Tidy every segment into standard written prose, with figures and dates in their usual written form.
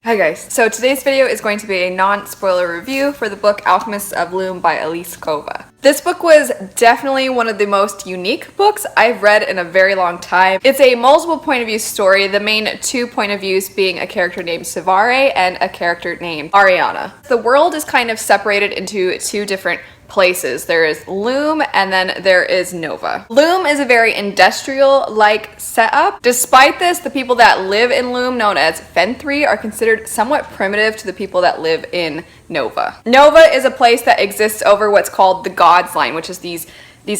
Hi guys, so today's video is going to be a non-spoiler review for the book Alchemists of Loom by Elise Kova. This book was definitely one of the most unique books I've read in a very long time. It's a multiple point of view story, the main two point of views being a character named Suvari and a character named Ariana. The world is kind of separated into two different places. There is Loom and then there is Nova. Loom is a very industrial-like setup. Despite this, the people that live in Loom, known as Fentry, are considered somewhat primitive to the people that live in Nova. Nova is a place that exists over what's called the God's Line, which is these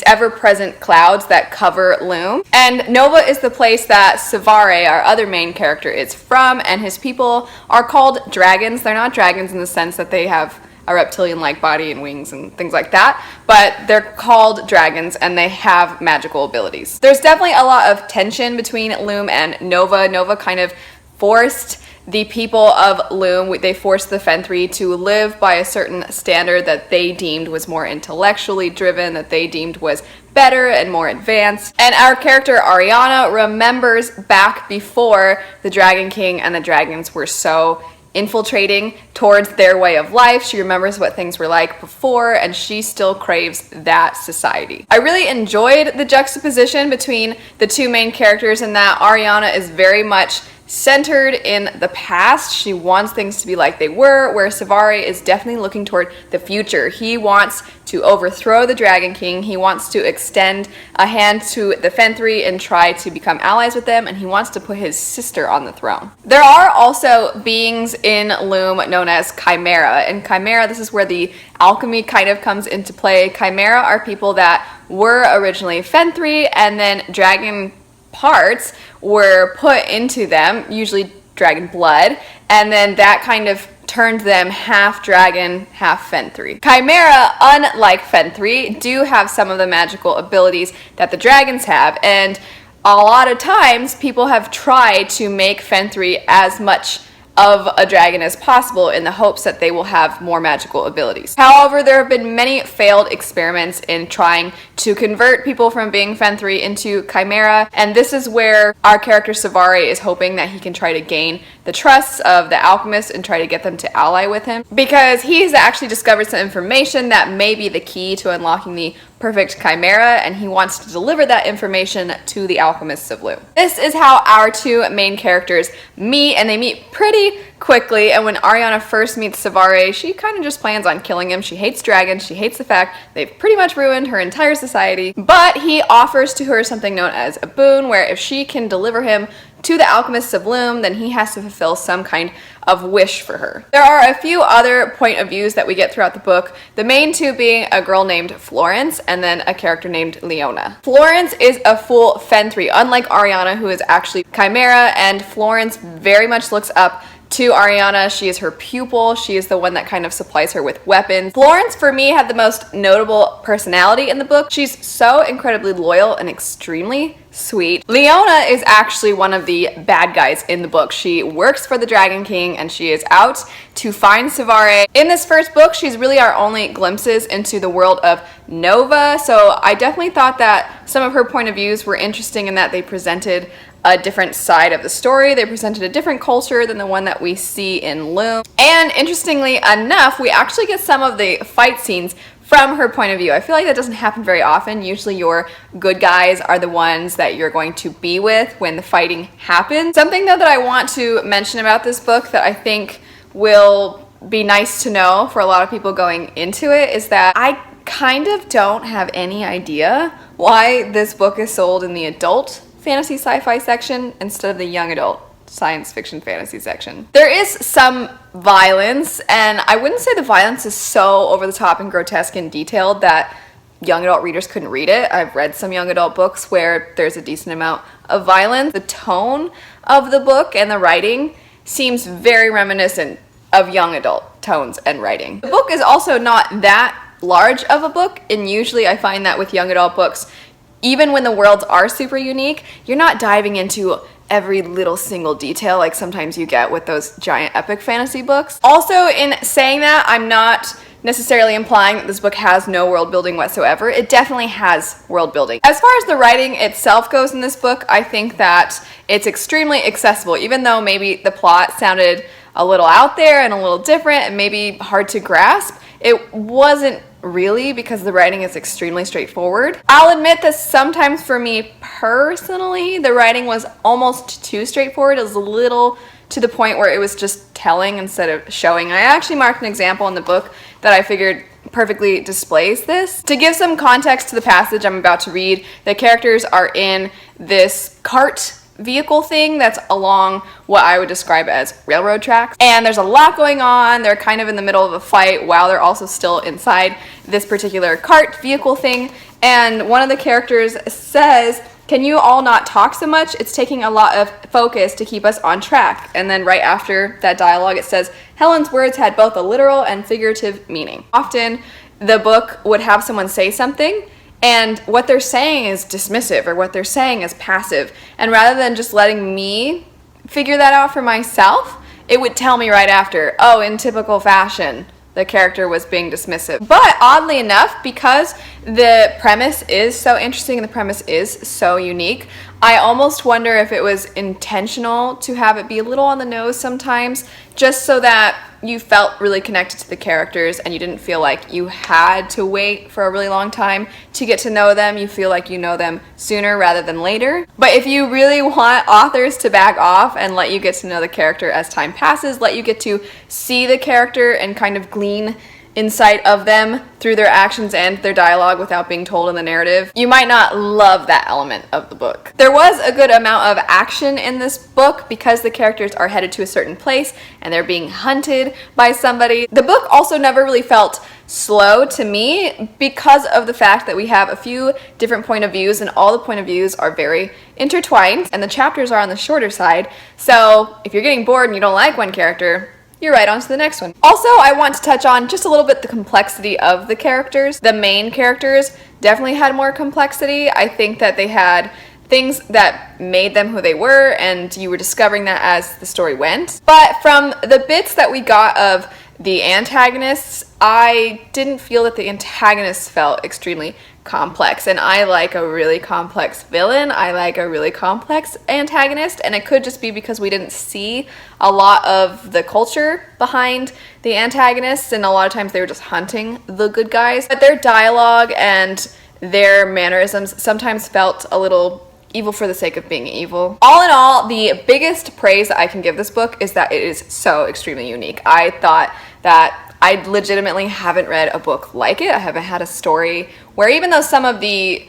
ever-present clouds that cover Loom. And Nova is the place that Suvari, our other main character, is from, and his people are called dragons. They're not dragons in the sense that they have a reptilian-like body and wings and things like that, but they're called dragons and they have magical abilities. There's definitely a lot of tension between Loom and Nova. Nova kind of forced the people of Loom, they forced the Fentry to live by a certain standard that they deemed was more intellectually driven, that they deemed was better and more advanced. And our character Ariana remembers back before the Dragon King and the dragons were so infiltrating towards their way of life. She remembers what things were like before, and she still craves that society. I really enjoyed the juxtaposition between the two main characters in that Ariana is very much centered in the past. She wants things to be like they were, where Suvari is definitely looking toward the future. He wants to overthrow the Dragon King. He wants to extend a hand to the Fentry and try to become allies with them, and he wants to put his sister on the throne. There are also beings in Loom known as Chimera, and Chimera, this is where the alchemy kind of comes into play. Chimera are people that were originally Fentry, and then dragon parts were put into them, usually dragon blood, and then that kind of turned them half dragon, half Fentry. Chimera, unlike Fentry, do have some of the magical abilities that the dragons have, and a lot of times people have tried to make Fentry as much of a dragon as possible in the hopes that they will have more magical abilities. However, there have been many failed experiments in trying to convert people from being Fentry into Chimera, and this is where our character Suvari is hoping that he can try to gain the trust of the alchemists and try to get them to ally with him, because he's actually discovered some information that may be the key to unlocking the perfect Chimera, and he wants to deliver that information to the Alchemists of Loom. This is how our two main characters meet, and they meet pretty quickly. And when Ariana first meets Suvari, she kind of just plans on killing him. She hates dragons. She hates the fact they've pretty much ruined her entire society. But he offers to her something known as a boon, where if she can deliver him to the Alchemists of Loom, then he has to fulfill some kind of wish for her. There are a few other point of views that we get throughout the book, the main two being a girl named Florence and then a character named Leona. Florence is a full Fentry, unlike Ariana, who is actually Chimera, and Florence very much looks up to Ariana. She is her pupil. She is the one that kind of supplies her with weapons. Florence, for me, had the most notable personality in the book. She's so incredibly loyal and extremely sweet. Leona is actually one of the bad guys in the book. She works for the Dragon King and she is out to find Suvari. In this first book, she's really our only glimpses into the world of Nova, so I definitely thought that some of her point of views were interesting in that they presented a different side of the story. They presented a different culture than the one that we see in Loom. And interestingly enough, we actually get some of the fight scenes from her point of view. I feel like that doesn't happen very often. Usually your good guys are the ones that you're going to be with when the fighting happens. Something though that I want to mention about this book that I think will be nice to know for a lot of people going into it is that I kind of don't have any idea why this book is sold in the adult fantasy sci-fi section instead of the young adult science fiction fantasy section. There is some violence, and I wouldn't say the violence is so over the top and grotesque and detailed that young adult readers couldn't read it. I've read some young adult books where there's a decent amount of violence. The tone of the book and the writing seems very reminiscent of young adult tones and writing. The book is also not that large of a book, and usually I find that with young adult books, even when the worlds are super unique, you're not diving into every little single detail like sometimes you get with those giant epic fantasy books. Also, in saying that, I'm not necessarily implying that this book has no world building whatsoever. It definitely has world building. As far as the writing itself goes in this book, I think that it's extremely accessible, even though maybe the plot sounded a little out there and a little different and maybe hard to grasp. It wasn't really, because the writing is extremely straightforward. I'll admit that sometimes for me personally, the writing was almost too straightforward. It was a little to the point where it was just telling instead of showing. I actually marked an example in the book that I figured perfectly displays this. To give some context to the passage I'm about to read, the characters are in this cart vehicle thing that's along what I would describe as railroad tracks. And there's a lot going on. They're kind of in the middle of a fight while they're also still inside this particular cart vehicle thing. And one of the characters says, "Can you all not talk so much? It's taking a lot of focus to keep us on track." And then right after that dialogue, it says, "Helen's words had both a literal and figurative meaning." Often the book would have someone say something and what they're saying is dismissive or what they're saying is passive. And rather than just letting me figure that out for myself, it would tell me right after, oh, in typical fashion, the character was being dismissive. But oddly enough, because the premise is so interesting and the premise is so unique, I almost wonder if it was intentional to have it be a little on the nose sometimes, just so that you felt really connected to the characters and you didn't feel like you had to wait for a really long time to get to know them. You feel like you know them sooner rather than later. But if you really want authors to back off and let you get to know the character as time passes, let you get to see the character and kind of glean insight of them through their actions and their dialogue without being told in the narrative, you might not love that element of the book. There was a good amount of action in this book because the characters are headed to a certain place and they're being hunted by somebody. The book also never really felt slow to me because of the fact that we have a few different point of views and all the point of views are very intertwined and the chapters are on the shorter side. So if you're getting bored and you don't like one character, you're right on to the next one. Also, I want to touch on just a little bit the complexity of the characters. The main characters definitely had more complexity. I think that they had things that made them who they were, and you were discovering that as the story went. But from the bits that we got of the antagonists, I didn't feel that the antagonists felt extremely complex, and I like a really complex villain. I like a really complex antagonist, and it could just be because we didn't see a lot of the culture behind the antagonists, and a lot of times they were just hunting the good guys. But their dialogue and their mannerisms sometimes felt a little evil for the sake of being evil. All in all, the biggest praise that I can give this book is that it is so extremely unique. I thought that I legitimately haven't read a book like it. I haven't had a story where, even though some of the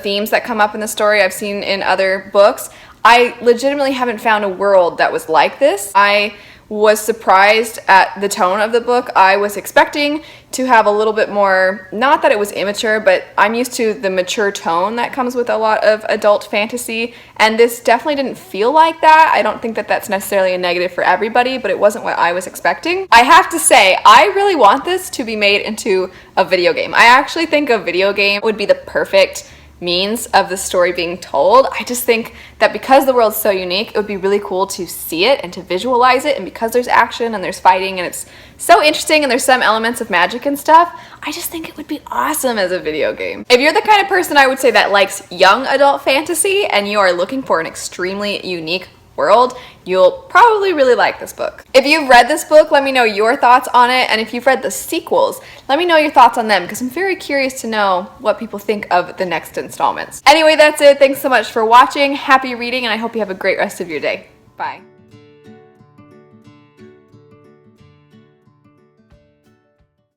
themes that come up in the story I've seen in other books, I legitimately haven't found a world that was like this. I was surprised at the tone of the book. I was expecting to have a little bit more, not that it was immature, but I'm used to the mature tone that comes with a lot of adult fantasy, and this definitely didn't feel like that. I don't think that that's necessarily a negative for everybody, but it wasn't what I was expecting. I have to say, I really want this to be made into a video game. I actually think a video game would be the perfect means of the story being told. I just think that because the world's so unique, it would be really cool to see it and to visualize it, and because there's action and there's fighting and it's so interesting and there's some elements of magic and stuff, I just think it would be awesome as a video game. If you're the kind of person I would say that likes young adult fantasy and you are looking for an extremely unique world, you'll probably really like this book. If you've read this book, let me know your thoughts on it, and if you've read the sequels, let me know your thoughts on them, because I'm very curious to know what people think of the next installments. Anyway, that's it. Thanks so much for watching. Happy reading, and I hope you have a great rest of your day. Bye.